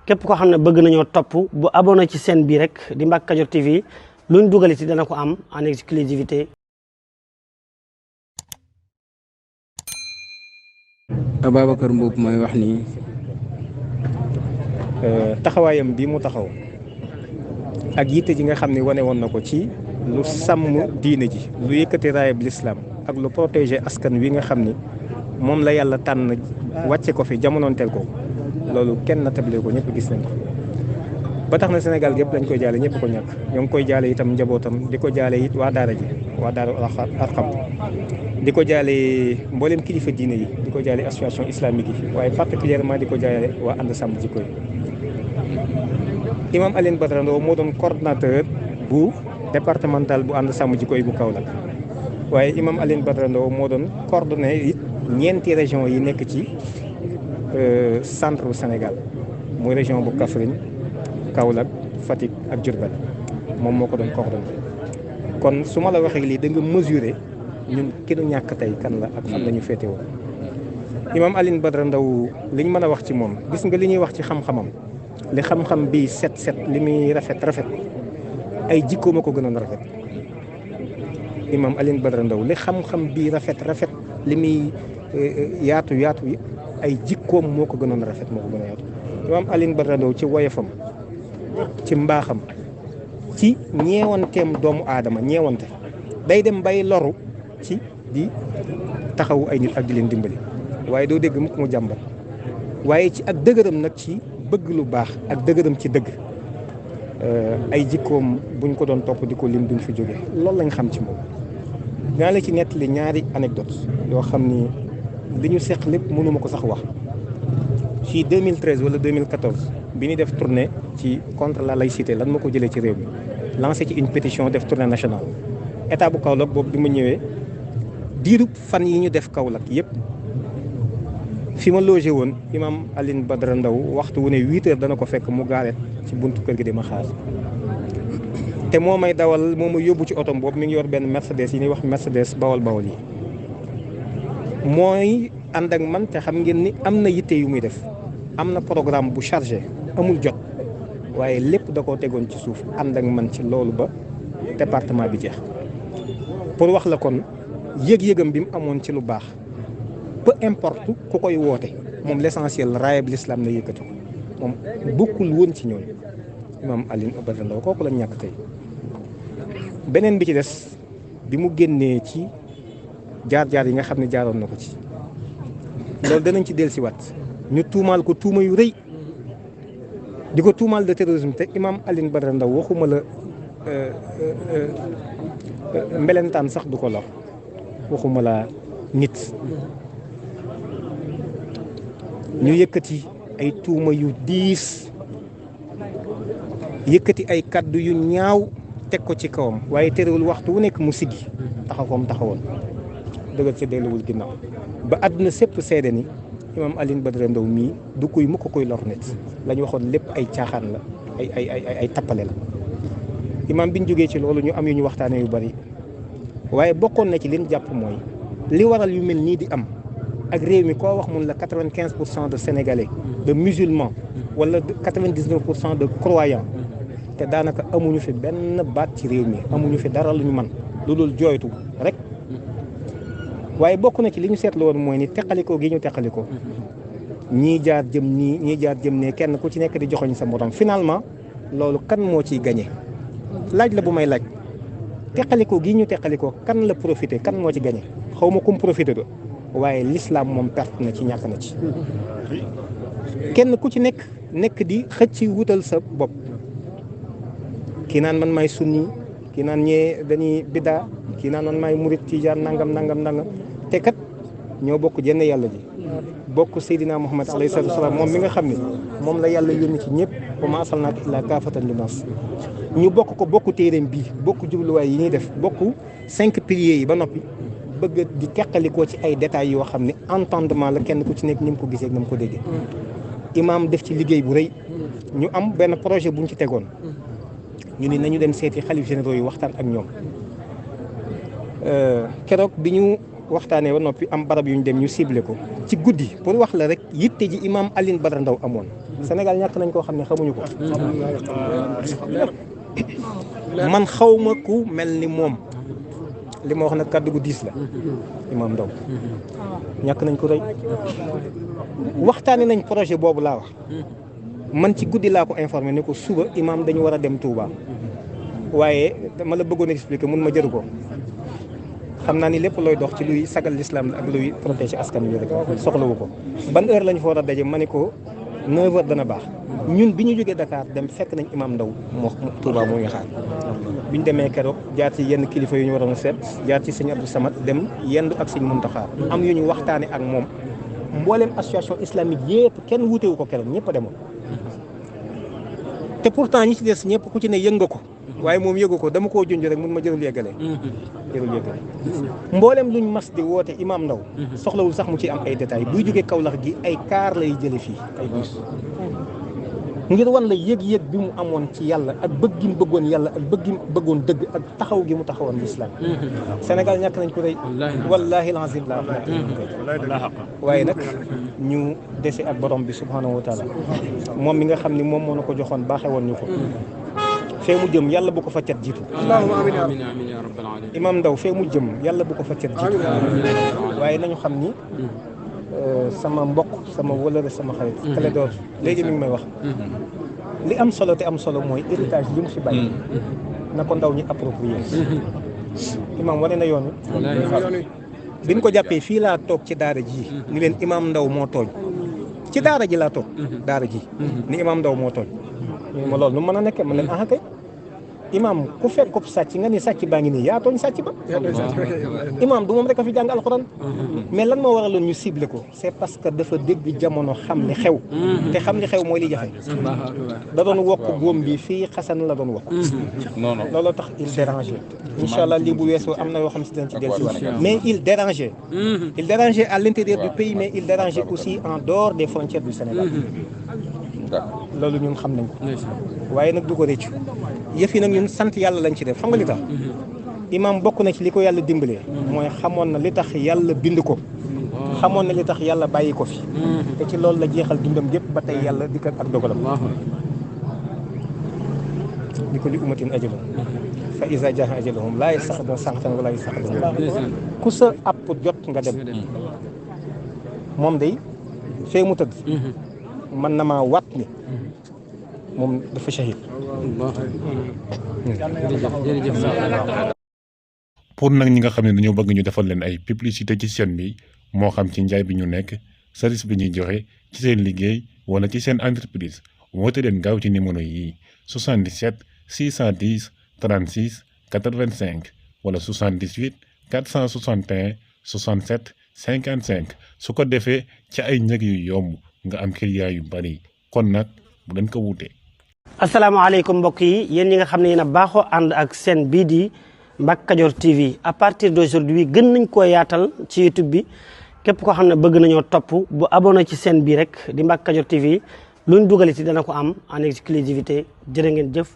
képp koo xam ne bëgg nañoo topp bu abonné ci chaîne bii rek di Mbacke Kadior TV luñ dugaliti dana ko am en exclusivité. Ababacar Mboup mooy wax ni taxawaayam bi mu taxaw ak yitte ji nga xam ne wane woon na ko ci lu sàmm diine ji, lu yëkkati raayab lislaam ak lu protéger askan wi nga xam ni moom la yàlla tànn wàcce ko fi jamonoonteel ko, loolu kenn natable ko, ñëpp gis nañ ko. ba tax na Sénégal gépp lañ koy jaale, ñëpp ko ñàkk. ñoo ngi koy jaale itam njabootam, di ko jaale it waa daara ji, waa daara Arqam, di ko jaale mboolem kilifa diine yi, di ko jaale association islamique yi, waaye particulièrement di ko jaale waa ànd sàmm jikko yi. Imam Alioune Badara Ndao moo doon coordonnateur bu départemental bu ànd sàmm jikko yi bu Kaolack, waaye Imam Alioune Badara Ndao moo doon coordonné it ñeenti région yi nekk ci centre Sénégal, muy région bu Kaffrine, Kaolack, Fatick ak Diourbel, moom moo ko doon coordonné. kon su ma la waxee lii da nga mesurer ñun ki nu ñàkk tey kan la ak fan la ñu féete woon. Imam Alioune Badara Ndao liñ mën a wax ci moom, gis nga li ñuy wax ci xam-xamam, li xam-xam bi set li muy rafet ay jikkoom a ko gënoon rafet. Imam Alioune Badara Ndao li xam-xam bi rafet li muy yaatu ay jikkoom moo ko gënoon rafet, moo ko gën a yaatu. Imam Alioune Badara Ndao ci woyofam, ci mbaaxam, ci ñeewanteem doomu aadama, ñeewante day dem bay loru ci di taxawu ay nit ak di leen dimbali, waaye doo dégg mukk mu jàmbat. waaye ci ak dëgëram nag ci bëgg lu baax ak dëgëram ci dëgg, ay jikkoom buñ ko doon topp di ko lim duñ fi jóge. loolu lañ xam ci moom. dinaa la ci nettali ñaari anecdote yoo xam ni li ñu seq lépp mënuma ko sax wax. ci 2013 wala 2014 bi ñu def tournée ci contre la laïcité, lan ma ko jëlee ci réew mi, lancé ci une pétition, def tournée nationale. état bu Kaolack boobu bi ma ñëwee diirub fan yi ñu def Kaolack yëpp fi ma logé woon Imam Alioune Badara Ndao waxtu wu ne 8 heures dana ko fekk mu gaare ci buntu kër gi di ma xaar, te moo may dawal, moo ma yóbbu ci otom boobu mi ngi yor benn Mercedes yi ñuy wax Mercedes bawal yi, mooy ànd ak man. te xam ngeen ni am na yitte yu muy def, am na programme bu chargé, amul jot, waaye lépp da koo tegoon ci suuf ànd ak man ci loolu ba département bi jeex. pour wax la kon yëg-yëgam bi mu amoon ci lu baax, peu importe ku koy woote, moom l'essentiel raayab l'islam na yëkkati ko, moom bokkul woon ci ñooñu. Imam Alioune Badara Ndao kooku lañ ñàkk tey. beneen bi ci des, bi mu génnee ci jaar-jaar yi nga xam ne jaaroon na ko ci, loolu danañ ci dellusiwaat. ñu tuumaal ko tuuma yu rëy, di ko tuumaal de terrorisme, te Imam Alioune Badara Ndao waxuma la mbelentaan sax du ko lor, waxuma la nit. ñu yëkkati ay tuuma yu diis, yëkkati ay kaddu yu ñaaw teg ko ci kawam, waaye terewul waxtu wu nekk mu siggi taxawoon dëggal ci delluwul ginnaaw, ba àdduna sépp seede ni Imam Alioune Badara Ndao mii du kuy mukk koy lor nit. la ñu waxoon lépp ay caaxaan la, ay tappale la. imam bi ñu jógee ci loolu ñu am yu ñu waxtaanee yu bari, waaye bokkoon na ci liñ jàpp mooy li waral yu mel nii di am ak réew mi koo wax mun la 95% de sénégalais, de musulmans, wala 99% de croyants, te daanaka amuñu fi benn baat ci réew mi, amuñu fi dara lu ñu man lu dul jooytu rek. waaye bokk na ci li ñu seetlu woon mooy ni teqalikoo gi ñu teqalikoo, ñii jaar jëm nii, ñii jaar jëm ne, kenn ku ci nekk di joxoñ sa morom. finalement loolu kan moo ciy gagné? laaj la bu may laaj, teqalikoo gi ñu teqalikoo kan la profité, kan moo ci gagné? xaw ma kum profité do, waaye l'islam moom perte na ci, ñàkk na ci. kenn ku ci nekk di xëcc wutal sa bopp, kii naan man maay sunni, kii naan ñee dañuy biddaa, kii naan man maay murit tijaan, nangam te kat ñoo bokk jenn yàlla ji, bokk Seydina Muhammad alayhi salaatu wa salaam, moom mi nga xam ne moom la yàlla yónni ci ñëpp, wa maa arsalnaaka illaa kaafatan linnaas. ñu bokk téereem bii, bokk jubluwaay yi ñuy def, bokk 5 piliers yi ba noppi, bëgg di teqalikoo ci ay détails yoo xam ne entendement la, kenn ku ci nekk ni mu ko gisee ak ni mu ko déggee. imaam def ci liggéey bu rëy. ñu am benn projet buñ ci tegoon, ñu ni nañu dem seeti xalif généraux yi waxtaan ak ñoom. Keroog bi ñu waxtaanee ba noppi am barab yu ñu dem ñu ciblé ko ci guddi pour wax la rek yitte ji imam Alioune Badara Ndao amoon. Sénégal ñàkk nañ koo xam ne xamuñu ko. man xawma ku mel ni moom li ma wax nag kàddu gu diis la. imam Ndao ñàkk nañ ko rëy waxtaanee nañ projet boobu laa wax. man ci guddi laa ko informé ne ko suba imam dañu war a dem Touba. waaye dama la bëggoon expliquer mun ma jëru ko xam naa ni lépp looy dox ci luy sagal l'islam la ak luy protéger askan wi rek soxlawu ko. ban heure lañ fa war a daje ma ne ko 9h dana baax ñun bi ñu jógee Dakar dem fekk nañ imam Ndao moo Touba moo ngi xaar. bi ñu demee keroog jaar ci yenn kilifa yu ñu waroon a seet jaar ci sëñ Abdou Samad dem yendu ak sëñ Muntaxa am yu ñu waxtaane ak moom mbooleem association islamique yëpp kenn wuutewu ko keroog ñëpp a demoon. te pourtant ñi ci des ñëpp ku ci ne yëg nga ko waaye moom yëgu ko dama koo junj rek mun ma jërul yeggale. mboolem luñ mas di woote imam Ndao soxlawul sax mu ci am ay détails buy jógee Kaolack gi ay kaar lay jële fii ay bus ngir wan la yëg-yëg bi mu amoon ci yàlla ak bëgg gi mu bëggoon yàlla ak bëgg gi mu bëggoon dëgg ak taxaw gi mu taxawoon l'islam. Sénégal ñàkk nañ ko rëy wallahi alazim la waaye nag ñu dese ak borom bi subhanahu wa taala moom mi nga xam ni moom moo na ko joxoon baaxee woon ñu ko fee mu jëm yàlla bu ko fa cat jiitu. imam Ndao fee mu jëm yàlla bu ko fa cat jiitu waaye nañu xam ni sama mbokk sama wëlëre sama xarit Clédor léegi mi ngi may wax li am solo te am solo mooy héritage li mu fi bàyyi na ko ndaw ñi approprié. imam wane na yoon wi bi ñu ko jàppee fii laa toog ci daara ji ni leen imam Ndao moo tooñ ci daara ji laa toog daara ji ni imam Ndao moo tooñ ñu ma loolu nu mën a nekkee ma leen ah kay imam ku fekk ko sàcc nga ni sàcc baa ngi nii yaa tooñ sàcc ba. imam du moom rek a fi jàng alxuraan mais lan moo waraloon ñu ciblé ko c'est parce que dafa dégg jamono xam li xew te xam li xew mooy li jafe. da doon wokk góom bi fii xasan la doon wokk. looloo tax il dérangeait. incha allah lii bu weesoo am na yoo xam si dañ ci dellusiwaat mais il dérangeait à l'intérieur du pays mais il dérangeait aussi en dehors des frontières du Sénégal. loolu ñun xam nañ ko waaye nag du ko rëccu yëf yi nag ñun sant yàlla lañ ci def xam nga li tax imam bokk na ci li ko yàlla dimbalee mooy xamoon na li tax yàlla bind ko xamoon na li tax yàlla bàyyi ko fi te ci loolu la jeexal dundam gépp ba tey yàlla dikk ak dogalam li ko li umatin ajalum fa iza jaa ajaluhum laa yastaxiruuna saa'atan wa laa yastaqdimuun ku sa app jot nga dem moom day fee mu tëdd man na maa waat ni moom dafa shahid. pour nag ñi nga xam ne dañoo bëgg ñu defal leen ay publicité ci chaîne bi moo xam ci njaay bi ñu nekk service bi ñuy joxe ci seen liggéey wala ci seen entreprise woote leen gaaw ci numéro yi 77 610 36 85 wala 78 461 67 55 su ko defee ci ay njëg yu yomb nga am client yu bari kon nag bu leen ko wuute. asalaamaaleykum mbokk yi yéen ñi nga xam ne yéen a baaxoo ànd ak seen bii di Mbacke Kadior TV à partir d'aujourd'hui gën nañ koo yaatal ci YouTube bi képp koo xam ne bëgg nañoo topp bu abonné ci seen bii rek di Mbacke Kadior TV luñ dugal ci dana ko am en exclusivité jërë ngeen jëf.